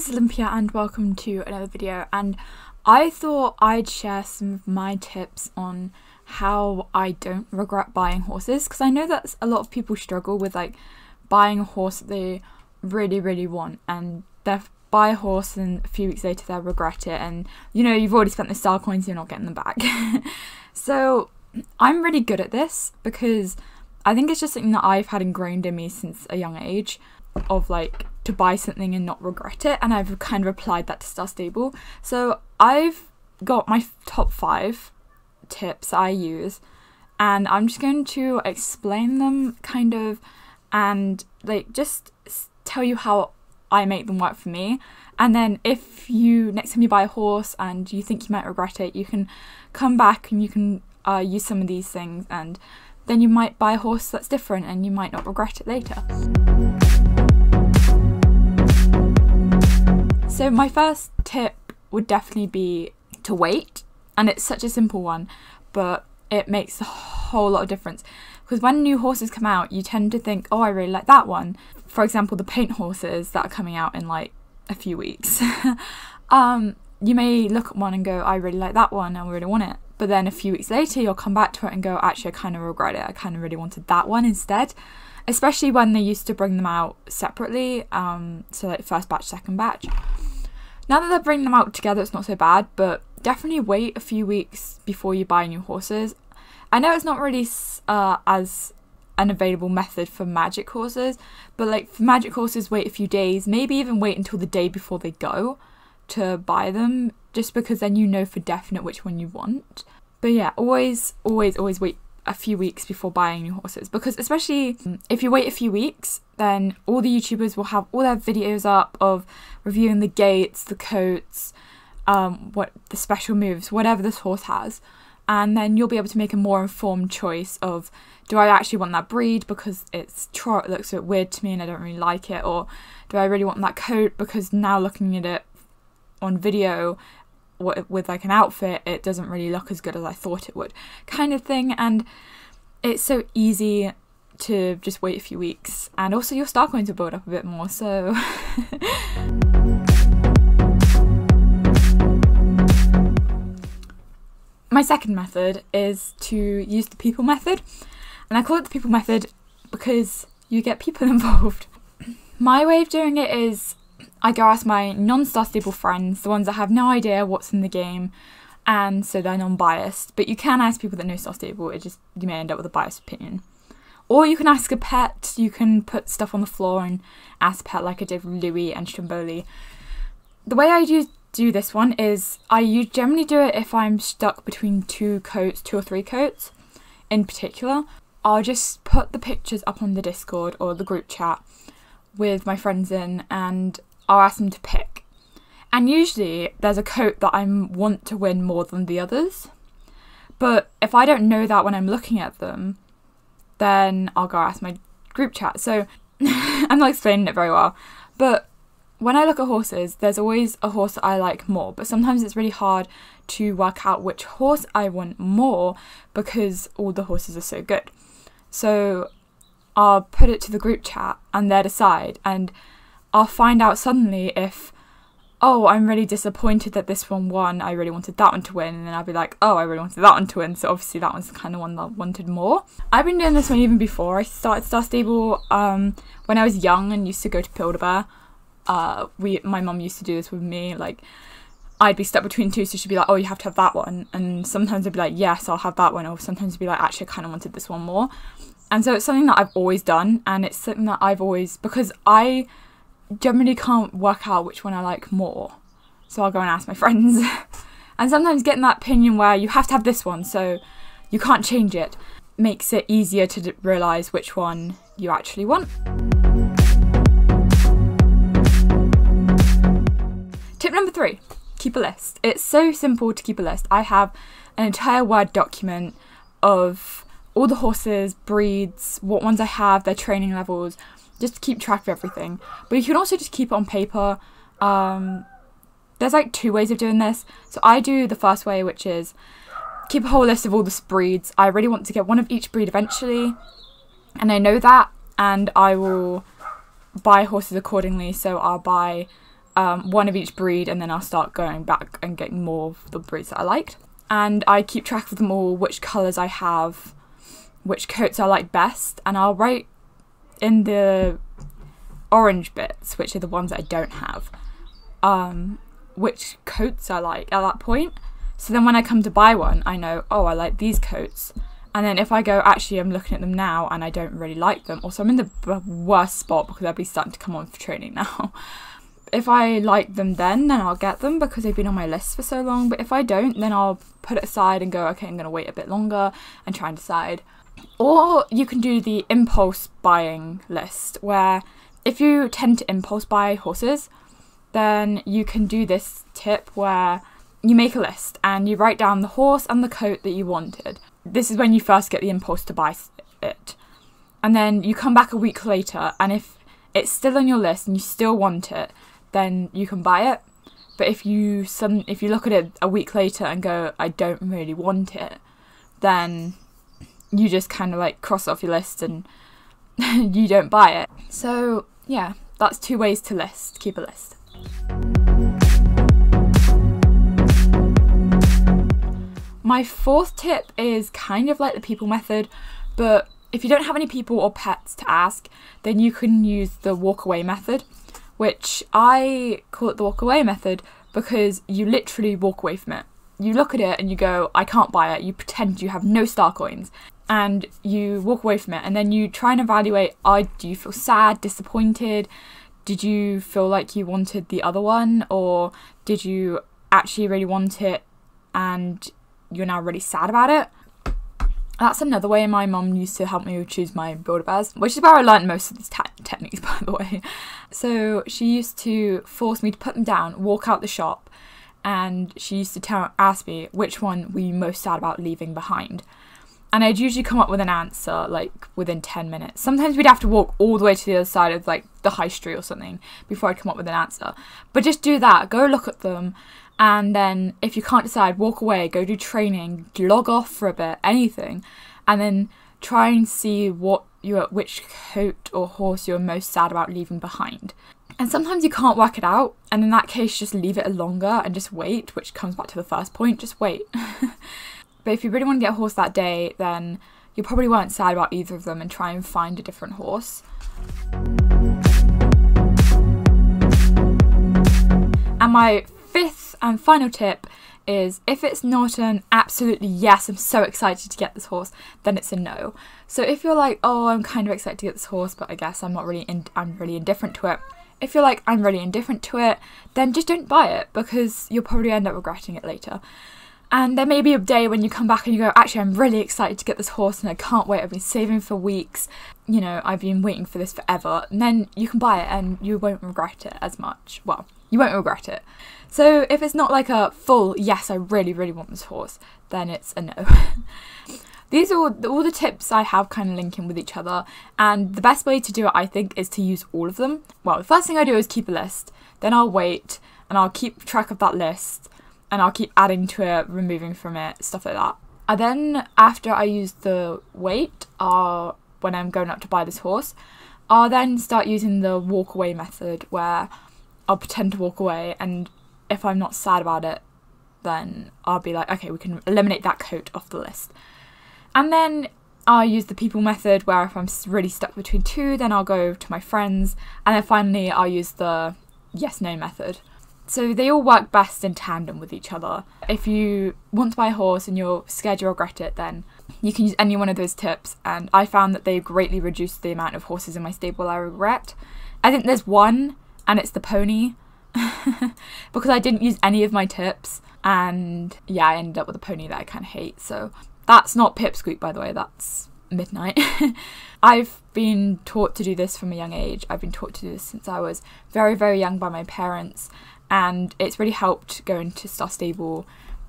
this is Olympia and welcome to another video, and I thought I'd share some of my tips on how I don't regret buying horses, because I know that a lot of people struggle with like buying a horse that they really want, and they buy a horse and a few weeks later they'll regret it, and you know you've already spent the star coins, you're not getting them back. So I'm really good at this because I think it's just something that I've had ingrained in me since a young age, of like to buy something and not regret it, and I've kind of applied that to Star Stable. So I've got my top 5 tips I use, and I'm just going to explain them kind of, and like just tell you how I make them work for me. And then if you, next time you buy a horse and you think you might regret it, you can come back and you can use some of these things, and then you might buy a horse that's different and you might not regret it later. So my first tip would definitely be to wait, and it's such a simple one, but it makes a whole lot of difference, because when new horses come out you tend to think, oh, I really like that one. For example, the paint horses that are coming out in like a few weeks. You may look at one and go, I really like that one, I really want it, but then a few weeks later you'll come back to it and go, actually I kind of regret it, I kind of really wanted that one instead. Especially when they used to bring them out separately, so like first batch, second batch. Now that they're bringing them out together, it's not so bad, but definitely wait a few weeks before you buy new horses. I know it's not really as an available method for magic horses, but like for magic horses, wait a few days, maybe even wait until the day before they go to buy them, just because then you know for definite which one you want. But yeah, always wait a few weeks before buying new horses, because especially if you wait a few weeks, then all the YouTubers will have all their videos up of reviewing the gaits, the coats, what the special moves, whatever this horse has, and then you'll be able to make a more informed choice of, do I actually want that breed because it's trot, it looks a bit weird to me and I don't really like it, or do I really want that coat because now looking at it on video with like an outfit, it doesn't really look as good as I thought it would, kind of thing. And it's so easy to just wait a few weeks, and also your star coins will build up a bit more, so my second method is to use the people method, and I call it the people method because you get people involved. My way of doing it is I go ask my non-Star Stable friends, the ones that have no idea what's in the game, and so they're non-biased. But you can ask people that know Star Stable, it just, you may end up with a biased opinion. Or you can ask a pet, you can put stuff on the floor and ask a pet like I did with Louis and Stromboli. The way I do this one is, I generally do it if I'm stuck between 2 or 3 coats in particular. I'll just put the pictures up on the Discord or the group chat with my friends in, and I'll ask them to pick. And usually there's a coat that I want to win more than the others. But if I don't know that when I'm looking at them, then I'll go ask my group chat. So I'm not explaining it very well. But when I look at horses, there's always a horse that I like more. But sometimes it's really hard to work out which horse I want more because all the horses are so good. So I'll put it to the group chat and they'll decide, and I'll find out suddenly if, oh, I'm really disappointed that this one won, I really wanted that one to win, and then I'll be like, oh, I really wanted that one to win, so obviously that one's the kind of one that I wanted more. I've been doing this one even before I started Star Stable. When I was young and used to go to Build-A-Bear, my mum used to do this with me, like I'd be stuck between 2, so she'd be like, oh, you have to have that one, and sometimes I'd be like, yes, I'll have that one, or sometimes I'd be like, actually I kind of wanted this one more. And so it's something that I've always done, and it's something that I've always, because I generally can't work out which one I like more, so I'll go and ask my friends. And sometimes getting that opinion where you have to have this one so you can't change it makes it easier to realise which one you actually want. Tip number 3, keep a list. It's so simple to keep a list. I have an entire Word document of all the horses, breeds, what ones I have, their training levels, just to keep track of everything. But you can also just keep it on paper. There's like 2 ways of doing this. So I do the first way, which is keep a whole list of all the breeds. I really want to get one of each breed eventually, and I know that, and I will buy horses accordingly. So I'll buy one of each breed, and then I'll start going back and getting more of the breeds that I liked. And I keep track of them all, which colours I have, which coats I like best, and I'll write in the orange bits, which are the ones that I don't have, which coats I like at that point. So then when I come to buy one, I know, oh, I like these coats. And then if I go, actually, I'm looking at them now and I don't really like them, also I'm in the worst spot because they'll be starting to come on for training now. If I like them then I'll get them because they've been on my list for so long. But if I don't, then I'll put it aside and go, okay, I'm going to wait a bit longer and try and decide. Or you can do the impulse buying list, where if you tend to impulse buy horses, then you can do this tip where you make a list and you write down the horse and the coat that you wanted. This is when you first get the impulse to buy it. And then you come back a week later, and if it's still on your list and you still want it, then you can buy it. But if you look at it a week later and go, I don't really want it, then you just kind of like cross off your list and you don't buy it. So yeah, that's 2 ways to keep a list. My 4th tip is kind of like the people method, but if you don't have any people or pets to ask, then you can use the walk away method, which I call it the walk away method because you literally walk away from it. You look at it and you go, I can't buy it. You pretend you have no star coins and you walk away from it, and then you try and evaluate, do you feel sad, disappointed? Did you feel like you wanted the other one, or did you actually really want it and you're now really sad about it? That's another way my mum used to help me choose my Build-A-Bears, which is where I learned most of these techniques, by the way. So she used to force me to put them down, walk out the shop, and she used to ask me which one were you most sad about leaving behind. And I'd usually come up with an answer like within 10 minutes. Sometimes we'd have to walk all the way to the other side of like the high street or something before I'd come up with an answer. But just do that, go look at them, and then if you can't decide, walk away, go do training, log off for a bit, anything, and then try and see which coat or horse you're most sad about leaving behind. And sometimes you can't work it out, and in that case just leave it longer and just wait, which comes back to the first point, just wait. But if you really want to get a horse that day, then you probably weren't sad about either of them, and try and find a different horse. And my 5th and final tip is, if it's not an absolutely yes, I'm so excited to get this horse, then it's a no. So if you're like, oh, I'm kind of excited to get this horse, but I guess I'm really indifferent to it. If you're like, I'm really indifferent to it, then just don't buy it, because you'll probably end up regretting it later. And there may be a day when you come back and you go, actually, I'm really excited to get this horse and I can't wait. I've been saving for weeks. You know, I've been waiting for this forever. And then you can buy it and you won't regret it as much. Well, you won't regret it. So if it's not like a full, yes, I really, really want this horse, then it's a no. These are all the tips I have kind of linking with each other. And the best way to do it, I think, is to use all of them. Well, the first thing I do is keep a list. Then I'll wait and I'll keep track of that list. And I'll keep adding to it, removing from it, stuff like that. And then after I use the wait, when I'm going up to buy this horse, I'll then start using the walk away method, where I'll pretend to walk away, and if I'm not sad about it, then I'll be like, okay, we can eliminate that coat off the list. And then I'll use the people method, where if I'm really stuck between 2, then I'll go to my friends. And then finally I'll use the yes-no method. So they all work best in tandem with each other. If you want to buy a horse and you're scared you'll regret it, then you can use any one of those tips, and I found that they greatly reduced the amount of horses in my stable I regret. I think there's one, and it's the pony, because I didn't use any of my tips, and yeah, I ended up with a pony that I kind of hate. So that's not Pipsqueak, by the way, that's Midnight. I've been taught to do this from a young age. I've been taught to do this since I was very, very young by my parents, and it's really helped going to Star Stable.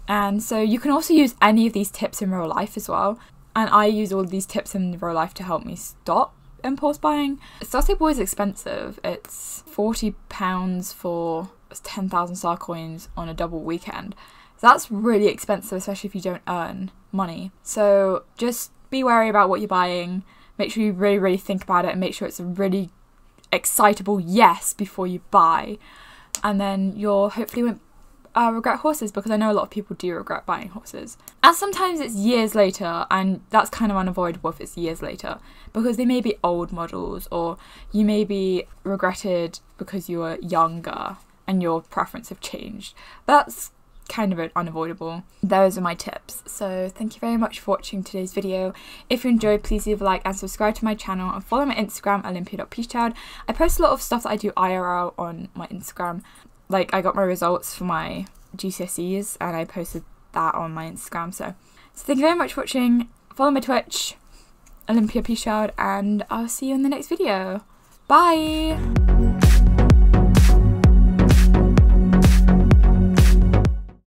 And so you can also use any of these tips in real life as well. And I use all of these tips in real life to help me stop impulse buying. Star Stable is expensive. It's £40 for 10,000 star coins on a double weekend. So that's really expensive, especially if you don't earn money. So just be wary about what you're buying. Make sure you really, really think about it, and make sure it's a really excitable yes before you buy. and then you'll hopefully won't regret horses, because I know a lot of people do regret buying horses. And sometimes it's years later, and that's kind of unavoidable if it's years later, because they may be old models, or you may be regretted because you were younger and your preference have changed. That's kind of unavoidable. Those are my tips. So thank you very much for watching today's video. If you enjoyed, please leave a like and subscribe to my channel, and follow my Instagram, Olympia.Peacechild. I post a lot of stuff that I do IRL on my Instagram. Like, I got my results for my GCSEs and I posted that on my Instagram. So thank you very much for watching. Follow my Twitch, Olympia Peacechild, and I'll see you in the next video. Bye!